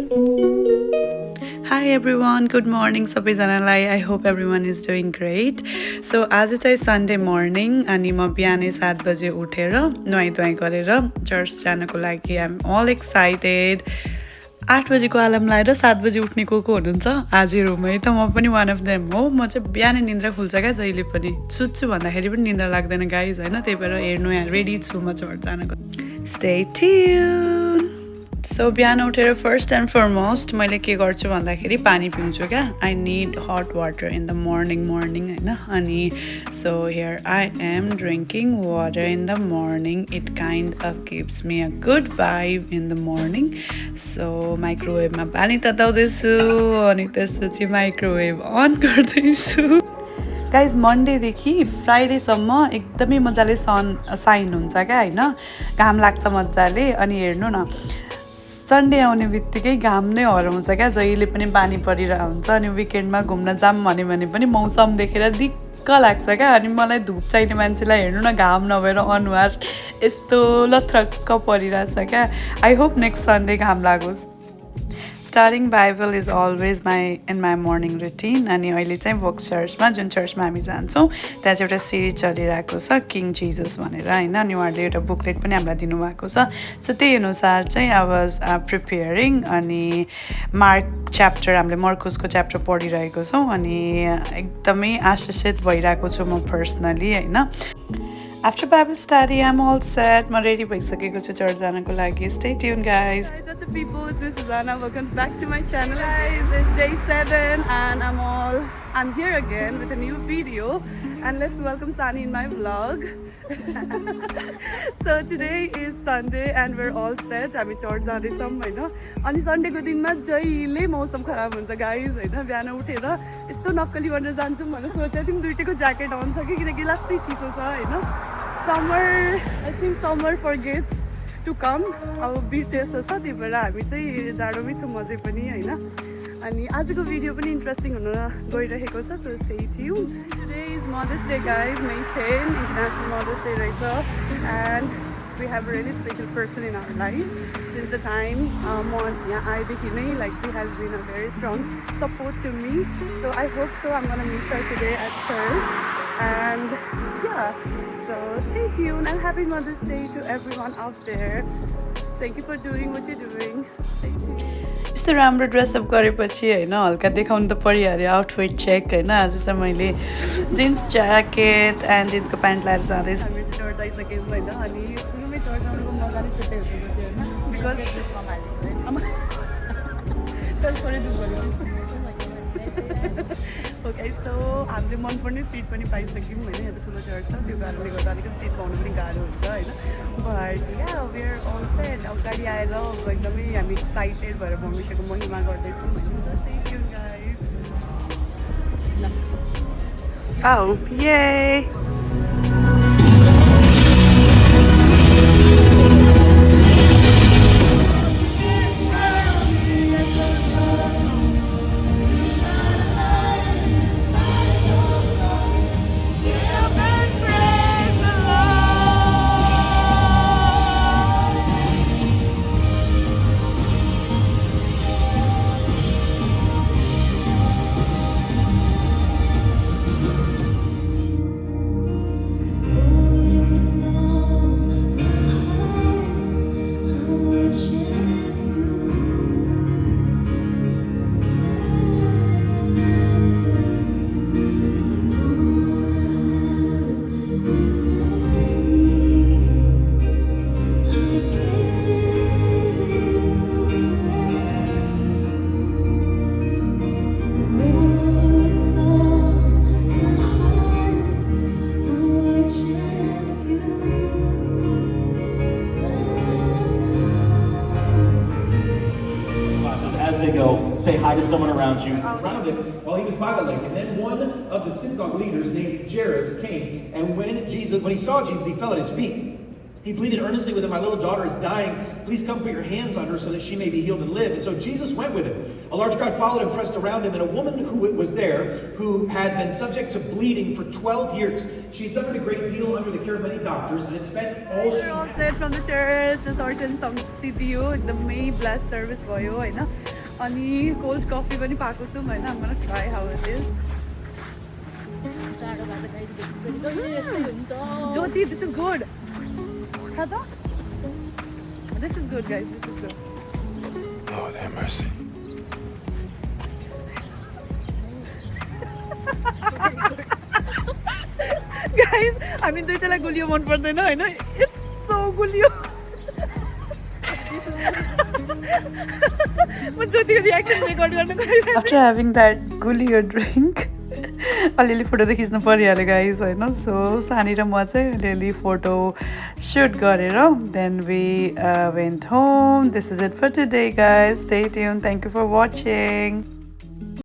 Hi everyone, good morning सबैजनालाई. I hope everyone is doing great. So आज चाहिँ Sunday morning अनि म बिहानै 7 बजे उठेर नुहाइधुवाइ गरेर चर्च जानको लागि आइएम अल एक्साइटेड. 8 बजेको अलार्म लगाएर 7 बजे उठ्ने को हुनुहुन्छ आज रुममै त म पनि वान अफ देम हो. म चाहिँ बिहानै निन्द्रा खुल्छ क्या जहिले पनि. सुत्छु भन्दाखेरि पनि निन्द्रा लाग्दैन गाइज होइन. त्यही भएर हेर्नु यहाँ रेडी छु म चर्च जानको. Stay tune. सो बिहान उठेर फर्स्ट एन्ड फरमोस्ट मैले के गर्छु भन्दाखेरि पानी पिउँछु क्या. I need hot water in the morning होइन. अनि so here I am drinking water in the morning. It kind of gives me a good vibe in the morning. So माइक्रोवेभमा पानी तताउँदैछु अनि त्यसपछि माइक्रोवेभ अन गर्दैछु. गाइज मन्डेदेखि फ्राइडेसम्म एकदमै मजाले सन साइन हुन्छ क्या होइन. घाम लाग्छ मजाले. अनि हेर्नु न सन्डे आउने बित्तिकै घाम नै हराउँछ क्या. जहिले पनि पानी परिरहेको हुन्छ. अनि विकेन्डमा घुम्न जाऊँ भने पनि मौसम देखेर दिक्क लाग्छ क्या. अनि मलाई धुप चाहिने मान्छेलाई हेर्नु न घाम नभएर अनुहार यस्तो लथ्रक्क परिरहेछ क्या. आई होप नेक्स्ट सन्डे घाम लागोस्. Starting Bible is always in my morning routine. अनि अहिले चाहिँ भोक्स चर्चमा जुन चर्चमा हामी जान्छौँ त्यहाँ चाहिँ एउटा सिरिज चलिरहेको छ किङ जिजस भनेर होइन. अनि उहाँहरूले एउटा बुकलेट पनि हामीलाई दिनुभएको छ. सो त्यही अनुसार चाहिँ आई वाज प्रिपेयरिङ. अनि मार्क च्याप्टर हामीले मर्कुसको च्याप्टर पढिरहेको छौँ. अनि एकदमै आशिषित भइरहेको छु म पर्सनली होइन. After Bible study, I'm all set. I'm ready भइसकेको छु चर्च जानको लागि. Stay tuned, guys. Hi, what's up, people? It's Miss Susanna. Welcome back to my channel. Guys, it's day 7 and I'm here again with a new video. And let's welcome Sani in my vlog. So today is Sunday and we're all set. हामी church जाँदैछौँ होइन. अनि सन्डेको दिनमा जहिले मौसम खराब हुन्छ guys होइन. बिहान उठेर यस्तो नक्कली भनेर जान्छौँ भनेर सोचेको थियौँ. दुइटैको ज्याकेट आउँछ कि किनकि लास्टै चिसो छ होइन. I think summer forgets to come. अब बिर्से जस्तो छ. त्यही भएर हामी चाहिँ जाडोमै छौँ अझै पनि होइन. अनि आजको भिडियो पनि इन्ट्रेस्टिङ हुन गइरहेको छ. So stay tune. Today is mother's day guys. May 10 international mother's day रहेछ. And we have a really special person in our life since the time म यहाँ आएदेखि नै like she has been a very strong support to me. So I hope so. I'm gonna meet her today at church. And yeah, so stay tuned and happy Mother's Day to everyone out there. Thank you for doing what you're doing. Stay tuned. यस्तो राम्रो dress up गरेपछि होइन हल्का देखाउनु त परिहाल्यो. Outfit check होइन. आज चाहिँ मैले जिन्स ज्याकेट एन्ड जिन्सको प्यान्ट लगाएर जाँदैछु. हामी चाहिँ चर्च आइसक्यौँ होइन. अनि सुरुमै चर्च आउनुको मजा नै छुट्टै हुन्छ होइन. Because okay. सो हामीले मनपर्ने सिट पनि पाइसक्यौँ होइन. यहाँ चाहिँ ठुलो चर्च छ. त्यो कारणले गर्दा अलिकति सिट पाउनु पनि गाह्रो हुन्छ होइन. बट या वी आर अल सेट. अगाडि आएर एकदमै हामी एक्साइटेड भएर परमेश्वरको महिमा गर्दैछौँ होइन. Stay tune guys. Oh, yay! Say hi to someone around you. Around him while he was by the lake. And then one of the synagogue leaders named Jairus came. And when he saw Jesus, he fell at his feet. He pleaded earnestly with him, "My little daughter is dying. Please come put your hands on her so that she may be healed and live." And so Jesus went with him. A large crowd followed him, pressed around him, and a woman who was there who had been subject to bleeding for 12 years. She had suffered a great deal under the care of many doctors and had spent all she We're all set from the church. Certain सिदियो एकदमै blessed service भयो हैन अनि cold coffee पनि पाएको छु हैन I'm gonna try how it is. Jyoti, this is good. Khata? This is good, guys. This is good. Lord have mercy. Guys, I mean, दुईटालाई गुलियो मन पर्दैन हैन? It's so गुलियो. म ज्योतिको रियाक्सन रेकर्ड गर्न गइरहेको After having that गुलियो drink, अलिअलि photo त खिच्नु परिहाल्यो गाइज होइन सो सानी र म चाहिँ अलिअलि फोटो सुट गरेर then we went home this is it for today guys stay tune thank you for watching